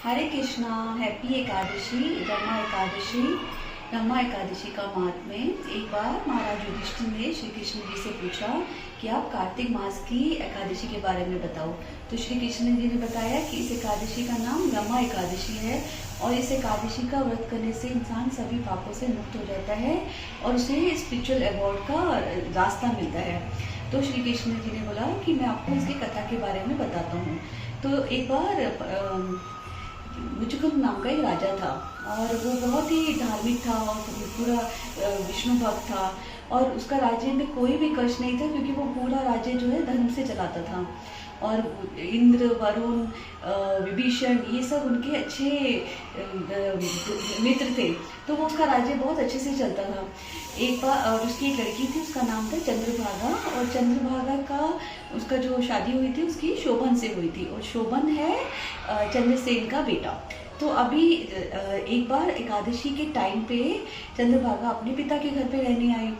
हरे Krishna. Happy Ekadashi, Rama Ekadashi का महात्म्य। एक बार महाराज युधिष्ठिर ने श्री कृष्ण जी से पूछा कि आप कार्तिक मास की एकादशी के बारे में बताओ। तो श्री कृष्ण जी ने बताया कि इस एकादशी का नाम रमा एकादशी है और इस एकादशी का व्रत करने से इंसान सभी पापों से मुक्त हो जाता है और उसे स्पिरिचुअल अवॉर्ड का रास्ता मिलता है। तो श्री कृष्ण जी ने बोला कि मैं आपको इसकी कथा के बारे में बताता हूँ। तो एक बार मुचुकुंद नाम का एक राजा था और वो बहुत ही धार्मिक था और पूरा विष्णु भक्त था और उसका राज्य में कोई भी कष्ट नहीं था क्योंकि वो पूरा राज्य जो है धर्म से चलाता था। और इंद्र, वरुण, विभीषण ये सब उनके अच्छे मित्र थे, तो वो उसका राज्य बहुत अच्छे से चलता था। एक बार और उसकी एक लड़की थी, उसका नाम था चंद्रभागा और चंद्रभागा का उसका जो शादी हुई थी उसकी शोभन से हुई थी और शोभन है चंद्रसेन का बेटा। तो अभी एक बार एकादशी के टाइम पे चंद्रभागा अपने पिता के घर पे रहने आई।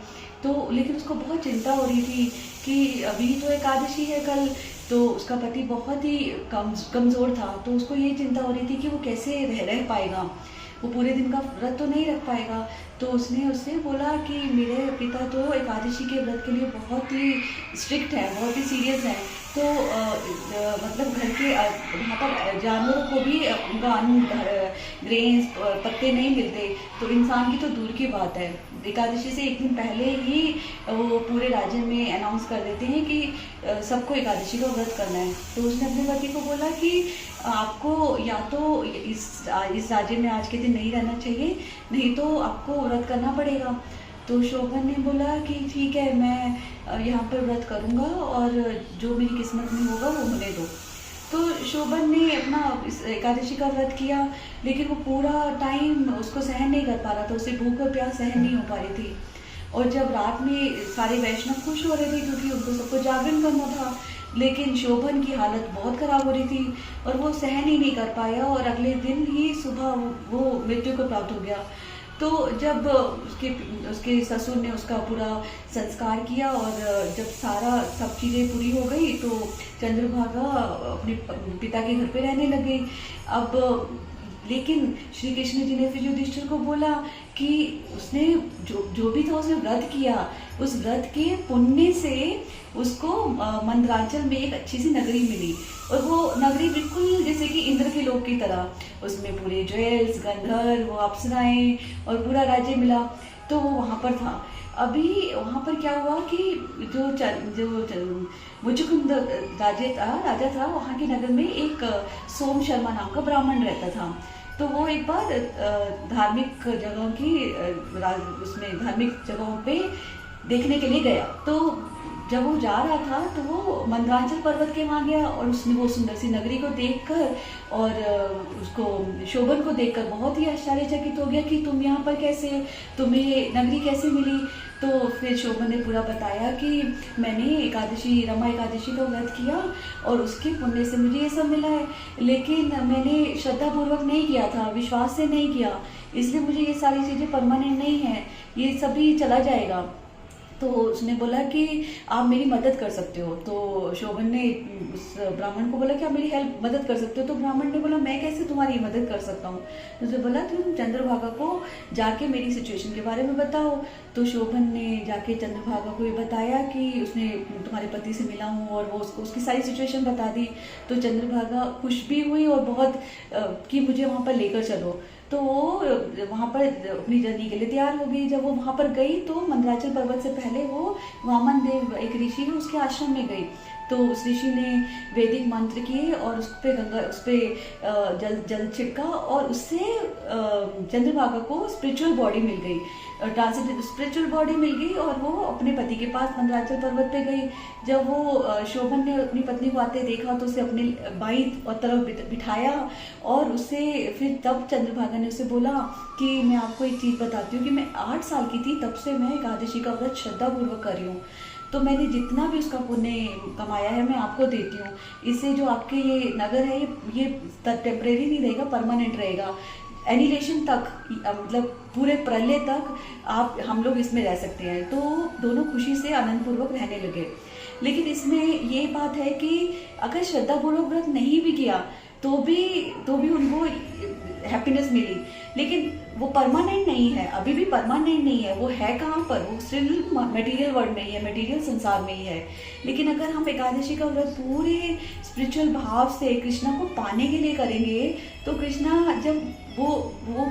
तो लेकिन उसको बहुत चिंता हो रही थी कि अभी तो एकादशी है कल, तो उसका पति बहुत ही कमज़ोर था। तो उसको ये चिंता हो रही थी कि वो कैसे रह पाएगा, वो पूरे दिन का व्रत तो नहीं रख पाएगा। तो उसने उससे बोला कि मेरे पिता तो एकादशी के व्रत के लिए बहुत ही स्ट्रिक्ट है, बहुत ही सीरियस है। तो मतलब घर के वहाँ पर जानवरों को भी उनका अन्न, ग्रेन्स, पत्ते नहीं मिलते, तो इंसान की तो दूर की बात है। एकादशी से एक दिन पहले ही वो पूरे राज्य में अनाउंस कर देते हैं कि सबको एकादशी का व्रत करना है। तो उसने अपने पति को बोला कि आपको या तो इस राज्य में आज के दिन नहीं रहना चाहिए, नहीं तो आपको व्रत करना पड़ेगा। तो शोभन ने बोला कि ठीक है, मैं यहाँ पर व्रत करूँगा और जो मेरी किस्मत में होगा वो होने दो। तो शोभन ने अपना इस एकादशी का व्रत किया, लेकिन वो पूरा टाइम उसको सहन नहीं कर पा रहा था, उसे भूख और प्यास सहन नहीं हो पा रही थी। और जब रात में सारे वैष्णव खुश हो रहे थे क्योंकि उनको सबको जागरण करना था, लेकिन शोभन की हालत बहुत खराब हो रही थी और वो सहन ही नहीं कर पाया और अगले दिन ही सुबह वो मृत्यु को प्राप्त हो गया। तो जब उसके ससुर ने उसका पूरा संस्कार किया और जब सब चीज़ें पूरी हो गई तो चंद्रभागा अपने पिता के घर पे रहने लग गई। अब लेकिन श्री कृष्ण जी ने फिर युधिष्ठिर को बोला कि उसने जो भी था उसने व्रत किया, उस व्रत के पुण्य से उसको मंदराचल में एक अच्छी सी नगरी मिली और वो नगरी बिल्कुल जैसे कि इंद्र के लोक की तरह, उसमें पूरे ज्वेल्स, गंधर्व, अप्सराएं और पूरा राज्य मिला। तो वो वहाँ पर था। अभी वहाँ पर क्या हुआ कि जो मुचुकुंद राजा था वहाँ के नगर में एक सोम शर्मा नाम का ब्राह्मण रहता था। तो वो एक बार धार्मिक जगहों की उसमें धार्मिक जगहों पे देखने के लिए गया। तो जब वो जा रहा था तो वो मंदराचल पर्वत के वहाँ गया और उसने वो सुंदर सी नगरी को देखकर और उसको शोभन को देखकर बहुत ही आश्चर्यचकित हो गया कि तुम यहाँ पर कैसे, तुम्हें नगरी कैसे मिली। तो फिर शोभन ने पूरा बताया कि मैंने रमा एकादशी का व्रत किया और उसके पुण्य से मुझे ये सब मिला है, लेकिन मैंने श्रद्धापूर्वक नहीं किया था, विश्वास से नहीं किया, इसलिए मुझे ये सारी चीज़ें परमानेंट नहीं है, ये सभी चला जाएगा। तो उसने बोला कि आप मेरी मदद कर सकते हो। तो शोभन ने उस ब्राह्मण को बोला कि आप मेरी मदद कर सकते हो। तो ब्राह्मण ने बोला मैं कैसे तुम्हारी मदद कर सकता हूँ। तो उसने बोला तुम चंद्रभागा को जाके मेरी सिचुएशन के बारे में बताओ। तो शोभन ने जाके चंद्रभागा को ये बताया कि उसने तुम्हारे पति से मिला हूँ और वो उसकी सारी सिचुएशन बता दी। तो चंद्रभागा खुश भी हुई और बहुत कि मुझे वहाँ पर लेकर चलो। तो वो वहाँ पर अपनी जर्नी के लिए तैयार हो गई। जब वो वहाँ पर गई तो मंदराचल पर्वत से पहले वो वामन देव एक ऋषि है उसके आश्रम में गई। तो उस ऋषि ने वैदिक मंत्र किए और उस पर जल छिड़का और उससे चंद्रभागा को स्पिरिचुअल बॉडी मिल गई, स्पिरिचुअल बॉडी मिल गई और वो अपने पति के पास मंदराचल पर्वत पे गई। जब वो शोभन ने अपनी पत्नी को आते देखा तो उसे अपने बाईं तरफ बिठाया और उससे फिर तब चंद्रभागा ने उसे बोला कि मैं आपको एक चीज़ बताती हूँ कि मैं 8 साल की थी तब से मैं एकादशी का व्रत श्रद्धापूर्वक कर रही हूँ, तो मैंने जितना भी उसका पुण्य कमाया है मैं आपको देती हूँ। इससे जो आपके ये नगर है ये टेम्परेरी नहीं रहेगा, परमानेंट रहेगा, एनिलेशन तक, मतलब पूरे प्रलय तक हम लोग इसमें रह सकते हैं। तो दोनों खुशी से आनंदपूर्वक रहने लगे। लेकिन इसमें ये बात है कि अगर श्रद्धापूर्वक व्रत नहीं भी किया तो भी उनको हैप्पीनेस मिली, लेकिन वो परमानेंट नहीं है, अभी भी परमानेंट नहीं है। वो है कहाँ पर, वो स्टिल मटेरियल वर्ल्ड में ही है, मटेरियल संसार में ही है। लेकिन अगर हम एकादशी का व्रत पूरे स्पिरिचुअल भाव से कृष्णा को पाने के लिए करेंगे, तो कृष्णा जब वो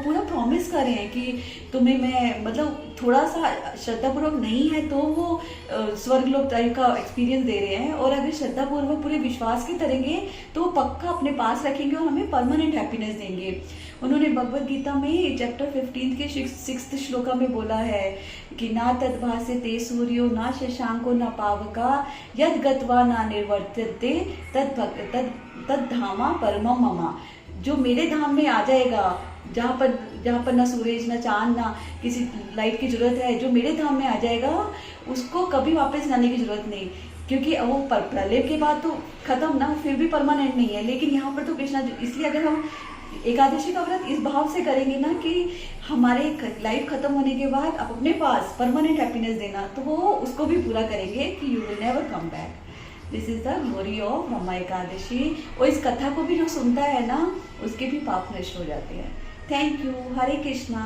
पूरा प्रॉमिस कर रहे हैं कि तुम्हें मैं, मतलब थोड़ा सा श्रद्धापूर्वक नहीं है तो वो स्वर्गलोक टाइप का एक्सपीरियंस दे रहे हैं, और अगर श्रद्धापूर्वक पूरे विश्वास के करेंगे तो वो पक्का अपने पास रखेंगे और हमें परमानेंट हैप्पीनेस देंगे। उन्होंने भगवत गीता में चैप्टर 15 के 6th श्लोका में बोला है कि ना तद्भासते सूर्यो ना शशांको ना पावका यद गत्वा ना निर्वर्तते तद धामा परमम ममा। जो मेरे धाम में आ जाएगा, जहाँ पर ना सूरज ना चांद ना किसी लाइट की जरूरत है, जो मेरे धाम में आ जाएगा उसको कभी वापस जाने की जरूरत नहीं, क्योंकि वो प्रलय के बाद तो खत्म ना, फिर भी परमानेंट नहीं है। लेकिन यहाँ पर तो कृष्णा, इसलिए अगर हम एकादशी का व्रत इस भाव से करेंगे ना कि हमारे लाइफ खत्म होने के बाद अपने पास परमानेंट हैप्पीनेस देना, तो वो उसको भी पूरा करेंगे कि you will never come back. This is the glory of Brahma Ekadashi. और इस कथा को भी जो सुनता है ना, उसके भी पाप नष्ट हो जाते हैं। Thank you. हरे कृष्णा।